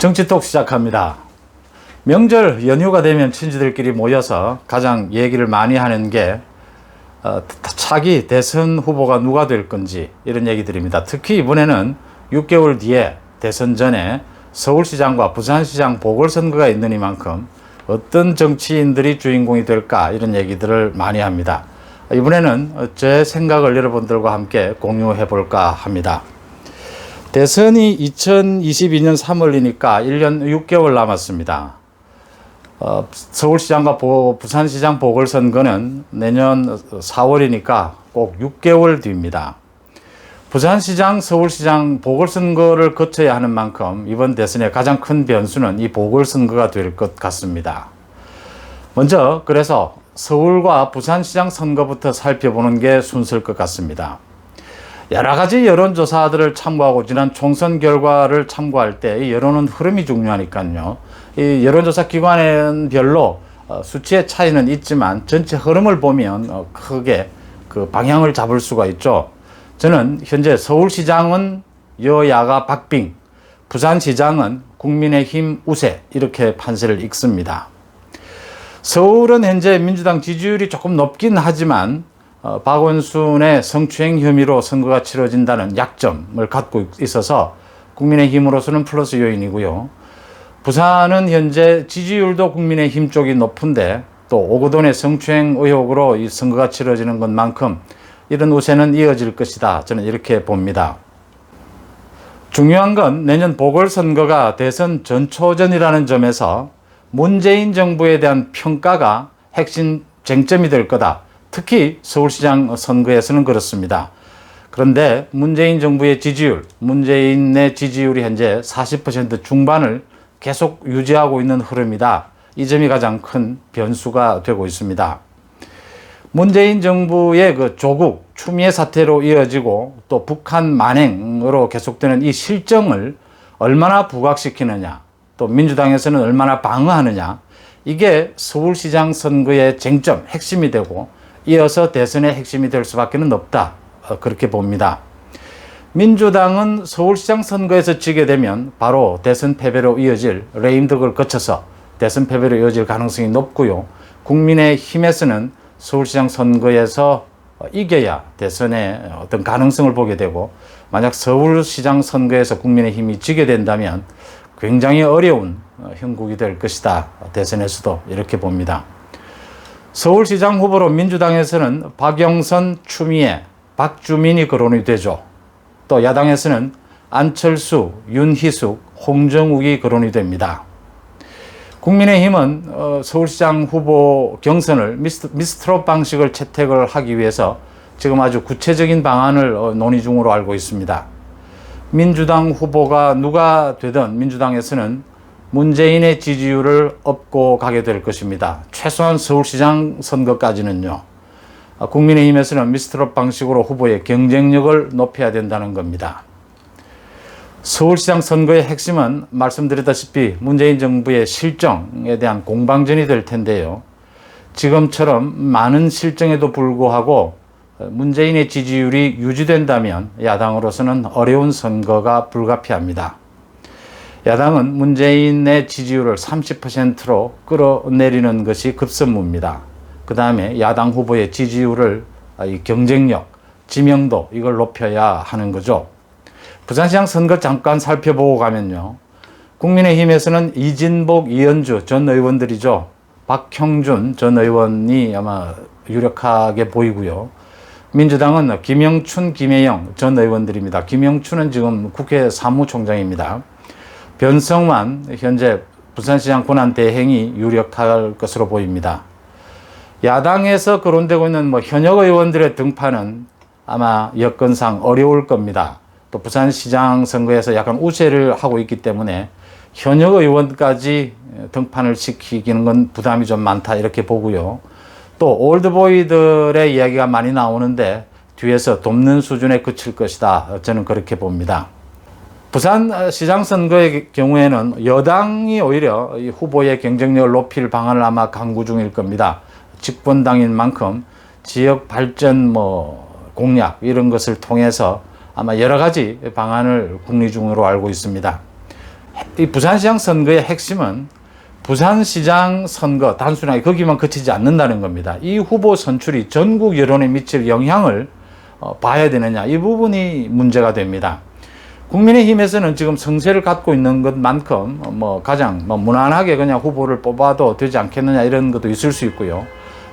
정치톡 시작합니다. 명절 연휴가 되면 친지들끼리 모여서 가장 얘기를 많이 하는 게 차기 대선 후보가 누가 될 건지 이런 얘기들입니다. 특히 이번에는 6개월 뒤에 대선 전에 서울시장과 부산시장 보궐선거가 있는 이만큼 어떤 정치인들이 주인공이 될까 이런 얘기들을 많이 합니다. 이번에는 제 생각을 여러분들과 함께 공유해 볼까 합니다. 대선이 2022년 3월이니까 1년 6개월 남았습니다. 서울시장과 부산시장 보궐선거는 내년 4월이니까 꼭 6개월 뒤입니다. 부산시장, 서울시장 보궐선거를 거쳐야 하는 만큼 이번 대선의 가장 큰 변수는 이 보궐선거가 될 것 같습니다. 먼저 그래서 서울과 부산시장 선거부터 살펴보는 게 순서일 것 같습니다. 여러 가지 여론조사들을 참고하고 지난 총선 결과를 참고할 때 이 여론은 흐름이 중요하니까요. 이 여론조사 기관별로 수치의 차이는 있지만 전체 흐름을 보면 크게 그 방향을 잡을 수가 있죠. 저는 현재 서울시장은 여야가 박빙, 부산시장은 국민의힘 우세 이렇게 판세를 읽습니다. 서울은 현재 민주당 지지율이 조금 높긴 하지만 박원순의 성추행 혐의로 선거가 치러진다는 약점을 갖고 있어서 국민의힘으로서는 플러스 요인이고요. 부산은 현재 지지율도 국민의힘 쪽이 높은데 또 오거돈의 성추행 의혹으로 이 선거가 치러지는 것만큼 이런 우세는 이어질 것이다. 저는 이렇게 봅니다. 중요한 건 내년 보궐선거가 대선 전초전이라는 점에서 문재인 정부에 대한 평가가 핵심 쟁점이 될 거다. 특히 서울시장 선거에서는 그렇습니다. 그런데 문재인 정부의 지지율, 문재인의 지지율이 현재 40% 중반을 계속 유지하고 있는 흐름이다. 이 점이 가장 큰 변수가 되고 있습니다. 문재인 정부의 그 조국, 추미애 사태로 이어지고 또 북한 만행으로 계속되는 이 실정을 얼마나 부각시키느냐, 또 민주당에서는 얼마나 방어하느냐, 이게 서울시장 선거의 쟁점, 핵심이 되고 이어서 대선의 핵심이 될 수밖에 없다. 그렇게 봅니다. 민주당은 서울시장 선거에서 지게 되면 바로 대선 패배로 이어질 레임덕을 거쳐서 대선 패배로 이어질 가능성이 높고요. 국민의힘에서는 서울시장 선거에서 이겨야 대선의 어떤 가능성을 보게 되고 만약 서울시장 선거에서 국민의힘이 지게 된다면 굉장히 어려운 형국이 될 것이다. 대선에서도 이렇게 봅니다. 서울시장 후보로 민주당에서는 박영선, 추미애, 박주민이 거론이 되죠. 또 야당에서는 안철수, 윤희숙, 홍정욱이 거론이 됩니다. 국민의힘은 서울시장 후보 경선을 미스트롯 방식을 채택을 하기 위해서 지금 아주 구체적인 방안을 논의 중으로 알고 있습니다. 민주당 후보가 누가 되든 민주당에서는 문재인의 지지율을 얻고 가게 될 것입니다. 최소한 서울시장 선거까지는요. 국민의힘에서는 미스트롯 방식으로 후보의 경쟁력을 높여야 된다는 겁니다. 서울시장 선거의 핵심은 말씀드렸다시피 문재인 정부의 실정에 대한 공방전이 될 텐데요. 지금처럼 많은 실정에도 불구하고 문재인의 지지율이 유지된다면 야당으로서는 어려운 선거가 불가피합니다. 야당은 문재인의 지지율을 30%로 끌어내리는 것이 급선무입니다. 그 다음에 야당 후보의 지지율을 경쟁력, 지명도 이걸 높여야 하는 거죠. 부산시장 선거 잠깐 살펴보고 가면요. 국민의힘에서는 이진복, 이현주 전 의원들이죠. 박형준 전 의원이 아마 유력하게 보이고요. 민주당은 김영춘, 김혜영 전 의원들입니다. 김영춘은 지금 국회 사무총장입니다. 변성환 현재 부산시장 권한대행이 유력할 것으로 보입니다. 야당에서 거론되고 있는 현역 의원들의 등판은 아마 여건상 어려울 겁니다. 또 부산시장 선거에서 약간 우세를 하고 있기 때문에 현역 의원까지 등판을 시키기는 건 부담이 좀 많다 이렇게 보고요. 또 올드보이들의 이야기가 많이 나오는데 뒤에서 돕는 수준에 그칠 것이다. 저는 그렇게 봅니다. 부산시장 선거의 경우에는 여당이 오히려 이 후보의 경쟁력을 높일 방안을 아마 강구 중일 겁니다. 집권당인 만큼 지역 발전 공약 이런 것을 통해서 아마 여러 가지 방안을 국리 중으로 알고 있습니다. 이 부산시장 선거의 핵심은 부산시장 선거 단순하게 거기만 그치지 않는다는 겁니다. 이 후보 선출이 전국 여론에 미칠 영향을 봐야 되느냐, 이 부분이 문제가 됩니다. 국민의힘에서는 지금 성세를 갖고 있는 것만큼 가장 무난하게 그냥 후보를 뽑아도 되지 않겠느냐, 이런 것도 있을 수 있고요.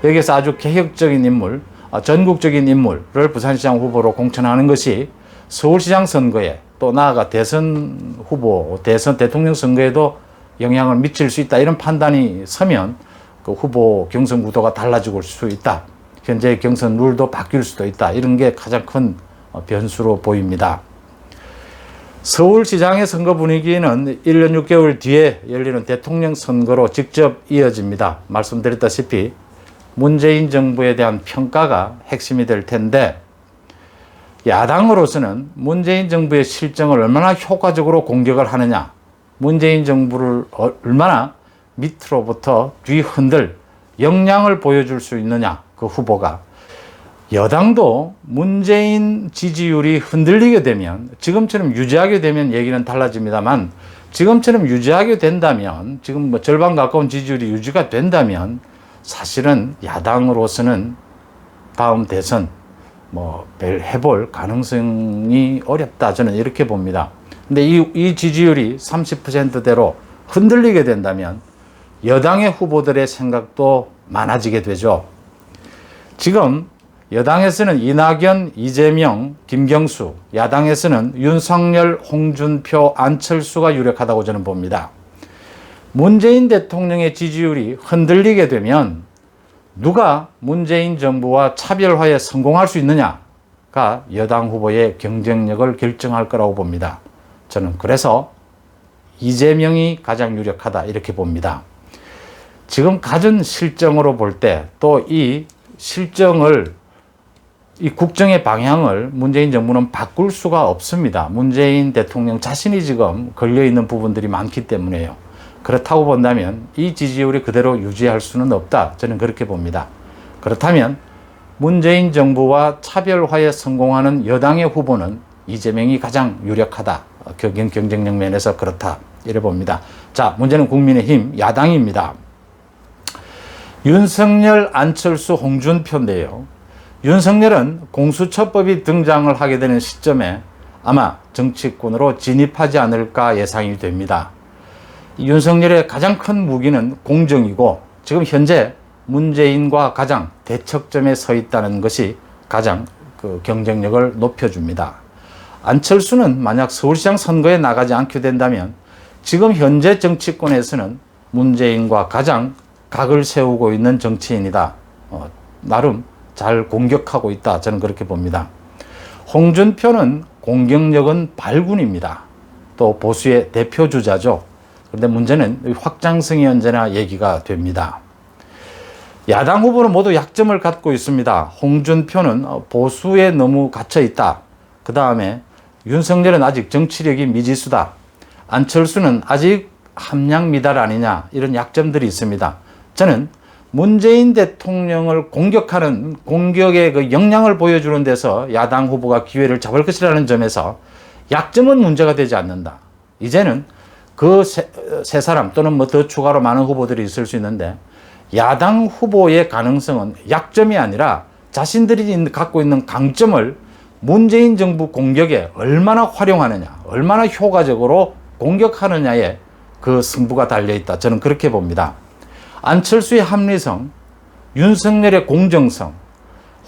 여기에서 아주 개혁적인 인물, 전국적인 인물을 부산시장 후보로 공천하는 것이 서울시장 선거에, 또 나아가 대선 후보, 대선 대통령 선거에도 영향을 미칠 수 있다, 이런 판단이 서면 그 후보 경선 구도가 달라질 수 있다, 현재 경선 룰도 바뀔 수도 있다, 이런 게 가장 큰 변수로 보입니다. 서울시장의 선거 분위기는 1년 6개월 뒤에 열리는 대통령 선거로 직접 이어집니다. 말씀드렸다시피 문재인 정부에 대한 평가가 핵심이 될 텐데, 야당으로서는 문재인 정부의 실정을 얼마나 효과적으로 공격을 하느냐, 문재인 정부를 얼마나 밑으로부터 뒤흔들 역량을 보여줄 수 있느냐, 그 후보가. 여당도 문재인 지지율이 흔들리게 되면, 지금처럼 유지하게 되면 얘기는 달라집니다만, 지금처럼 유지하게 된다면, 지금 절반 가까운 지지율이 유지가 된다면 사실은 야당으로서는 다음 대선 해볼 가능성이 어렵다, 저는 이렇게 봅니다. 근데 이 지지율이 30%대로 흔들리게 된다면 여당의 후보들의 생각도 많아지게 되죠. 지금 여당에서는 이낙연, 이재명, 김경수, 야당에서는 윤석열, 홍준표, 안철수가 유력하다고 저는 봅니다. 문재인 대통령의 지지율이 흔들리게 되면 누가 문재인 정부와 차별화에 성공할 수 있느냐가 여당 후보의 경쟁력을 결정할 거라고 봅니다. 저는 그래서 이재명이 가장 유력하다, 이렇게 봅니다. 지금 가진 실정으로 볼 때, 또 이 실정을, 이 국정의 방향을 문재인 정부는 바꿀 수가 없습니다. 문재인 대통령 자신이 지금 걸려있는 부분들이 많기 때문에요. 그렇다고 본다면 이 지지율이 그대로 유지할 수는 없다, 저는 그렇게 봅니다. 그렇다면 문재인 정부와 차별화에 성공하는 여당의 후보는 이재명이 가장 유력하다, 경쟁력 면에서 그렇다, 이래 봅니다. 자, 문제는 국민의힘 야당입니다. 윤석열, 안철수, 홍준표인데요. 윤석열은 공수처법이 등장을 하게 되는 시점에 아마 정치권으로 진입하지 않을까 예상이 됩니다. 윤석열의 가장 큰 무기는 공정이고, 지금 현재 문재인과 가장 대척점에 서 있다는 것이 가장 그 경쟁력을 높여줍니다. 안철수는 만약 서울시장 선거에 나가지 않게 된다면 지금 현재 정치권에서는 문재인과 가장 각을 세우고 있는 정치인이다, 나름 잘 공격하고 있다, 저는 그렇게 봅니다. 홍준표는 공격력은 발군입니다. 또 보수의 대표주자죠. 그런데 문제는 확장성이 언제나 얘기가 됩니다. 야당 후보는 모두 약점을 갖고 있습니다. 홍준표는 보수에 너무 갇혀 있다. 그 다음에 윤석열은 아직 정치력이 미지수다. 안철수는 아직 함량 미달 아니냐, 이런 약점들이 있습니다. 저는 문재인 대통령을 공격하는 공격의 그 역량을 보여주는 데서 야당 후보가 기회를 잡을 것이라는 점에서 약점은 문제가 되지 않는다. 이제는 그 세 사람 또는 더 추가로 많은 후보들이 있을 수 있는데, 야당 후보의 가능성은 약점이 아니라 자신들이 갖고 있는 강점을 문재인 정부 공격에 얼마나 활용하느냐, 얼마나 효과적으로 공격하느냐에 그 승부가 달려있다, 저는 그렇게 봅니다. 안철수의 합리성, 윤석열의 공정성,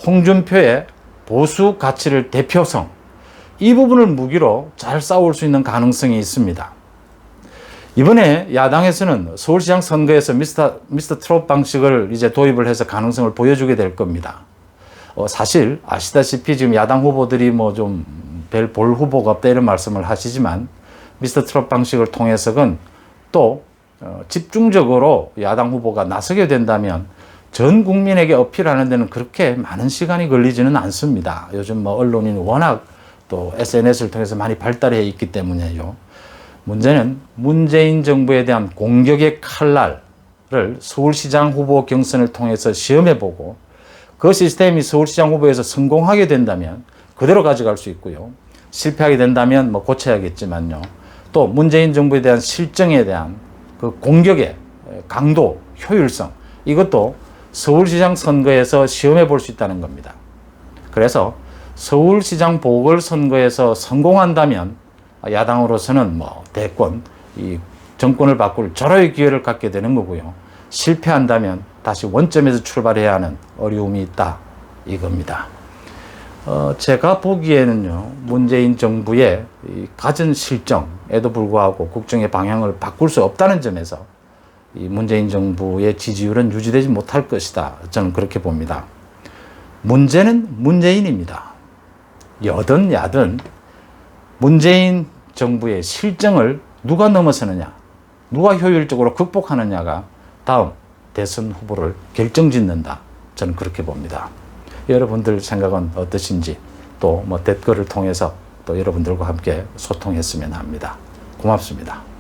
홍준표의 보수 가치를 대표성, 이 부분을 무기로 잘 싸울 수 있는 가능성이 있습니다. 이번에 야당에서는 서울시장 선거에서 미스터 트롯 방식을 이제 도입을 해서 가능성을 보여주게 될 겁니다. 사실 아시다시피 지금 야당 후보들이 좀 별 볼 후보가 없다, 이런 말씀을 하시지만 미스터 트롯 방식을 통해서는 또 집중적으로 야당 후보가 나서게 된다면 전 국민에게 어필하는 데는 그렇게 많은 시간이 걸리지는 않습니다. 요즘 언론이 워낙 또 SNS를 통해서 많이 발달해 있기 때문에요. 문제는 문재인 정부에 대한 공격의 칼날을 서울시장 후보 경선을 통해서 시험해보고, 그 시스템이 서울시장 후보에서 성공하게 된다면 그대로 가져갈 수 있고요. 실패하게 된다면 고쳐야겠지만요. 또 문재인 정부에 대한 실정에 대한 그 공격의 강도, 효율성, 이것도 서울시장 선거에서 시험해 볼 수 있다는 겁니다. 그래서 서울시장 보궐선거에서 성공한다면 야당으로서는 뭐 대권, 이 정권을 바꿀 절호의 기회를 갖게 되는 거고요. 실패한다면 다시 원점에서 출발해야 하는 어려움이 있다, 이겁니다. 제가 보기에는요, 문재인 정부의 가진 실정에도 불구하고 국정의 방향을 바꿀 수 없다는 점에서 이 문재인 정부의 지지율은 유지되지 못할 것이다. 저는 그렇게 봅니다. 문제는 문재인입니다. 여든 야든 문재인 정부의 실정을 누가 넘어서느냐, 누가 효율적으로 극복하느냐가 다음 대선 후보를 결정짓는다. 저는 그렇게 봅니다. 여러분들 생각은 어떠신지 또 뭐 댓글을 통해서 또 여러분들과 함께 소통했으면 합니다. 고맙습니다.